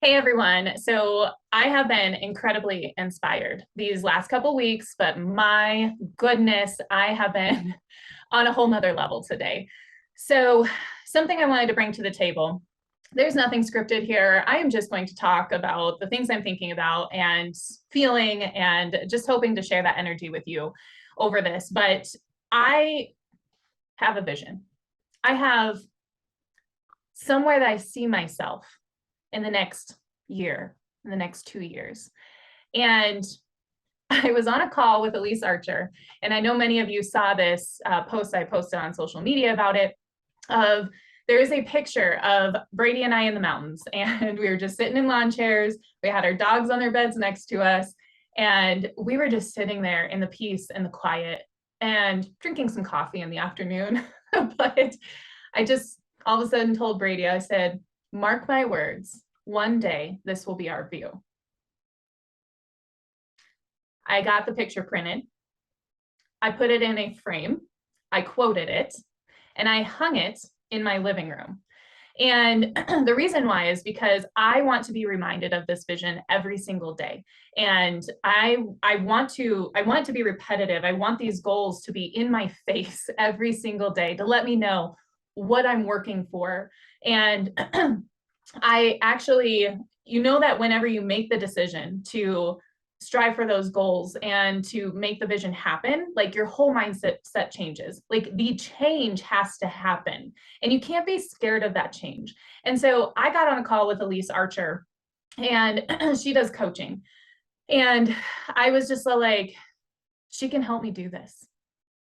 Hey everyone. So I have been incredibly inspired these last couple weeks, but my goodness, I have been on a whole nother level today. So something I wanted to bring to the table. There's nothing scripted here. I am just going to talk about the things I'm thinking about and feeling and just hoping to share that energy with you over this. But I have a vision. I have somewhere that I see myself in the next year, in the next 2 years. And I was on a call with Elise Archer, and I know many of you saw this post I posted on social media about it. Of there is a picture of Brady and I in the mountains, and we were just sitting in lawn chairs. We had our dogs on their beds next to us, and we were just sitting there in the peace and the quiet and drinking some coffee in the afternoon. But I just all of a sudden told Brady, I said, mark my words, one day this will be our view. I got the picture printed. I put it in a frame. I quoted it and I hung it in my living room. And the reason why is because I want to be reminded of this vision every single day. And I want it to be repetitive. I want these goals to be in my face every single day to let me know what I'm working for. And I actually, that whenever you make the decision to strive for those goals and to make the vision happen, like your whole mindset changes. Like the change has to happen and you can't be scared of that change. And so I got on a call with Elise Archer, and she does coaching. And I was just like, she can help me do this.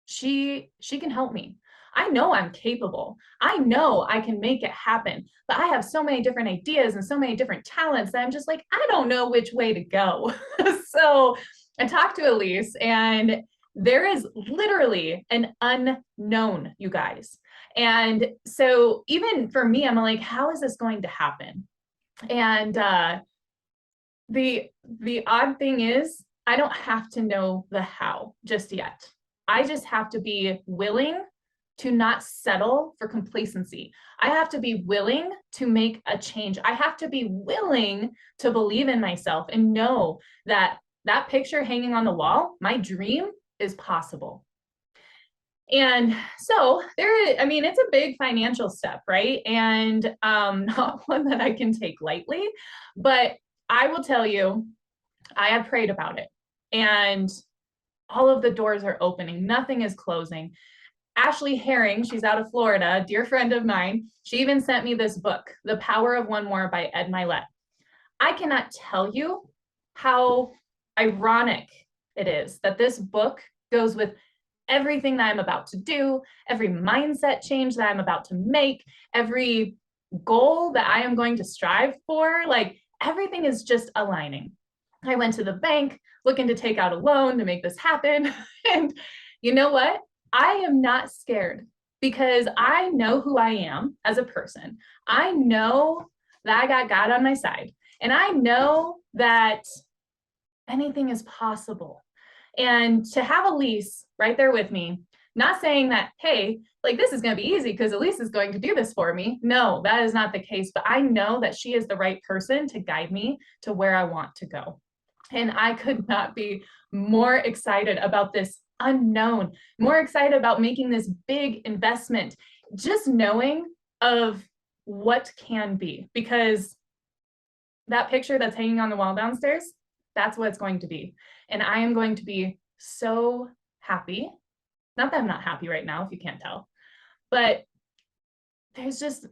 She can help me. I know I'm capable. I know I can make it happen, but I have so many different ideas and so many different talents that I'm just like, I don't know which way to go. So I talked to Elise, and there is literally an unknown, you guys. And so even for me, I'm like, how is this going to happen? And the odd thing is, I don't have to know the how just yet. I just have to be willing to not settle for complacency. I have to be willing to make a change. I have to be willing to believe in myself and know that that picture hanging on the wall, my dream, is possible. And so it's a big financial step, right? And not one that I can take lightly, but I will tell you, I have prayed about it, and all of the doors are opening. Nothing is closing. Ashley Herring, she's out of Florida, a dear friend of mine. She even sent me this book, The Power of One More by Ed Milet. I cannot tell you how ironic it is that this book goes with everything that I'm about to do, every mindset change that I'm about to make, every goal that I am going to strive for. Like everything is just aligning. I went to the bank looking to take out a loan to make this happen. And you know what? I am not scared because I know who I am as a person. I know that I got God on my side, and I know that anything is possible. And to have Elise right there with me, not saying that, hey, like this is going to be easy because Elise is going to do this for me. No, that is not the case. But I know that she is the right person to guide me to where I want to go. And I could not be more excited about this unknown, more excited about making this big investment, just knowing of what can be, because that picture that's hanging on the wall downstairs, that's what it's going to be. And I am going to be so happy. Not that I'm not happy right now, if you can't tell, but there's just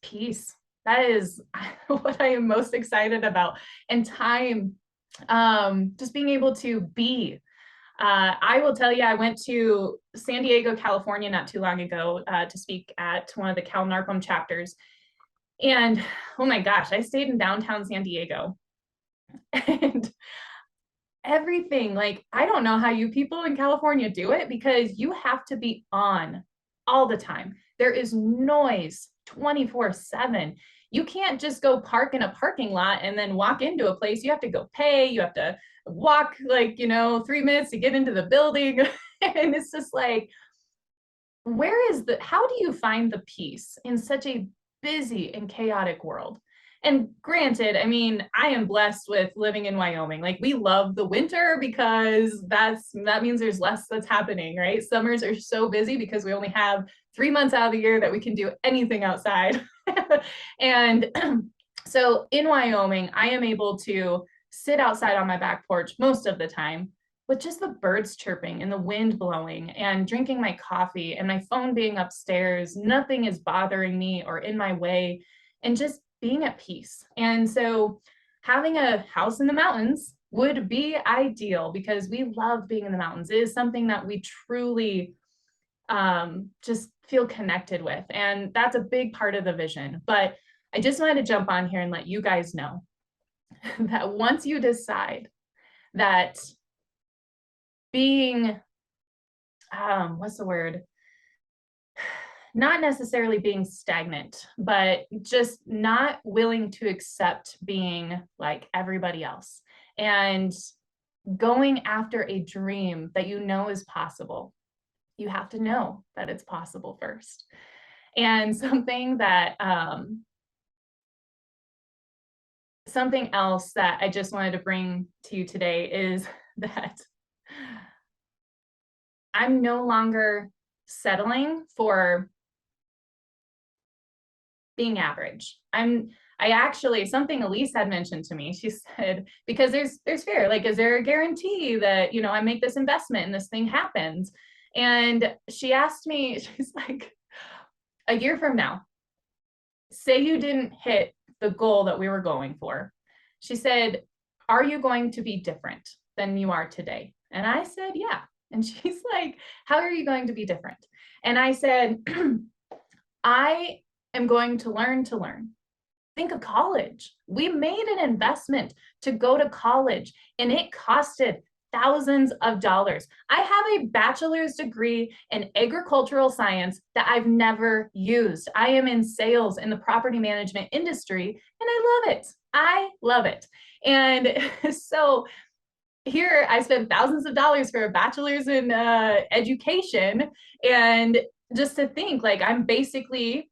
peace. That is what I am most excited about. And time, just being able to be. I will tell you, I went to San Diego, California not too long ago to speak at one of the Cal NARPM chapters. And oh my gosh, I stayed in downtown San Diego. And everything, like, I don't know how you people in California do it, because you have to be on all the time. There is noise 24/7. You can't just go park in a parking lot and then walk into a place. You have to go pay. You have to walk 3 minutes to get into the building. And it's just like, how do you find the peace in such a busy and chaotic world? And granted, I mean, I am blessed with living in Wyoming. Like, we love the winter because that means there's less that's happening, right? Summers are so busy because we only have 3 months out of the year that we can do anything outside. And so in Wyoming, I am able to sit outside on my back porch most of the time with just the birds chirping and the wind blowing and drinking my coffee and my phone being upstairs. Nothing is bothering me or in my way, and just being at peace. And so having a house in the mountains would be ideal because we love being in the mountains. It is something that we truly just feel connected with. And that's a big part of the vision. But I just wanted to jump on here and let you guys know that once you decide that being, what's the word? Not necessarily being stagnant, but just not willing to accept being like everybody else and going after a dream that you know is possible. You have to know that it's possible first. And something else that I just wanted to bring to you today is that I'm no longer settling for being average. I actually, something Elise had mentioned to me, she said, because there's fear, like, is there a guarantee that, you know, I make this investment and this thing happens? And she asked me, she's like, a year from now, say you didn't hit the goal that we were going for. She said, are you going to be different than you are today? And I said, yeah. And she's like, how are you going to be different? And I said, I am going to learn to learn. Think of college. We made an investment to go to college and it costed thousands of dollars. I have a bachelor's degree in agricultural science that I've never used. I am in sales in the property management industry and I love it. I love it. And so here I spent thousands of dollars for a bachelor's in education, and just to think like I'm basically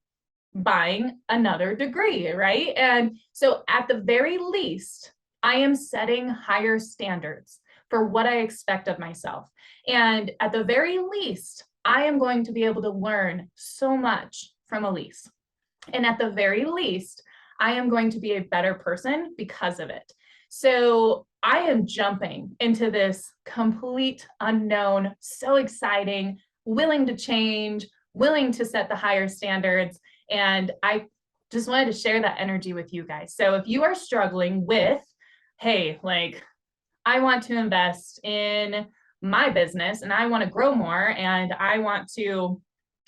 buying another degree, right? And so at the very least, I am setting higher standards for what I expect of myself. And at the very least, I am going to be able to learn so much from Elise. And at the very least, I am going to be a better person because of it. So I am jumping into this complete unknown, so exciting, willing to change, willing to set the higher standards. And I just wanted to share that energy with you guys. So if you are struggling with, hey, like, I want to invest in my business and I want to grow more and I want to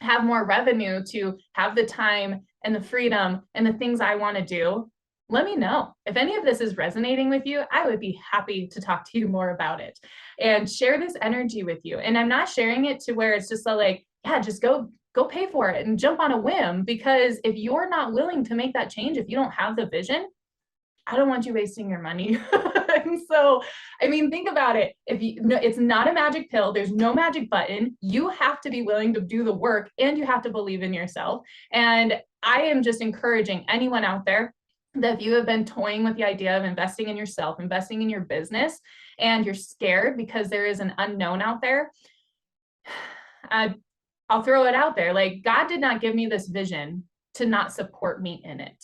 have more revenue to have the time and the freedom and the things I want to do, let me know. If any of this is resonating with you, I would be happy to talk to you more about it and share this energy with you. And I'm not sharing it to where it's just like, yeah, just go pay for it and jump on a whim, because if you're not willing to make that change, if you don't have the vision, I don't want you wasting your money. And so, I mean, think about it. If you, no, it's not a magic pill. There's no magic button. You have to be willing to do the work and you have to believe in yourself. And I am just encouraging anyone out there that if you have been toying with the idea of investing in yourself, investing in your business, and you're scared because there is an unknown out there, I'll throw it out there. Like, God did not give me this vision to not support me in it.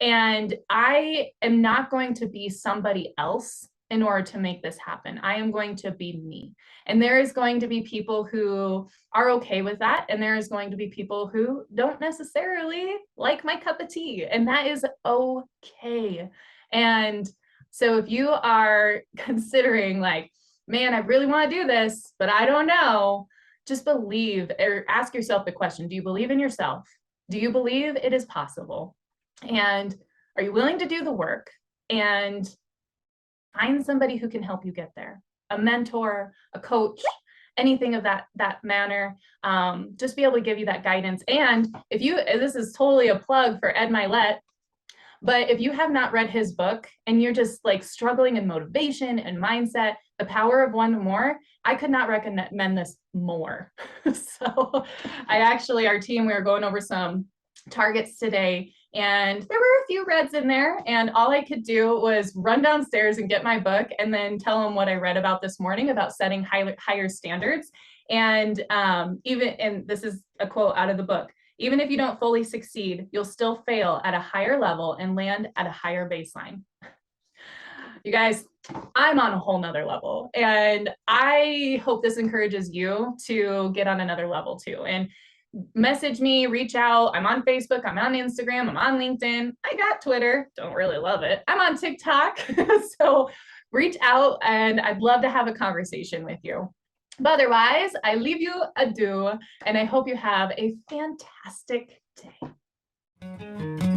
And I am not going to be somebody else in order to make this happen. I am going to be me. And there is going to be people who are okay with that. And there is going to be people who don't necessarily like my cup of tea. And that is okay. And so if you are considering like, man, I really want to do this, but I don't know, just believe, or ask yourself the question, do you believe in yourself? Do you believe it is possible? And are you willing to do the work and find somebody who can help you get there? A mentor, a coach, anything of that manner. Just be able to give you that guidance. And if you, this is totally a plug for Ed Milet, but if you have not read his book and you're just like struggling in motivation and mindset, The Power of One More, I could not recommend this more. So I actually, our team, we were going over some targets today, And there were a few reds in there, and all I could do was run downstairs and get my book and then tell them what I read about this morning about setting higher standards. And and this is a quote out of the book, even if you don't fully succeed, you'll still fail at a higher level and land at a higher baseline. You guys, I'm on a whole nother level, and I hope this encourages you to get on another level too. And message me, reach out. I'm on Facebook, I'm on Instagram, I'm on LinkedIn. I got Twitter, don't really love it. I'm on TikTok. So reach out, and I'd love to have a conversation with you. But otherwise, I leave you adieu, and I hope you have a fantastic day.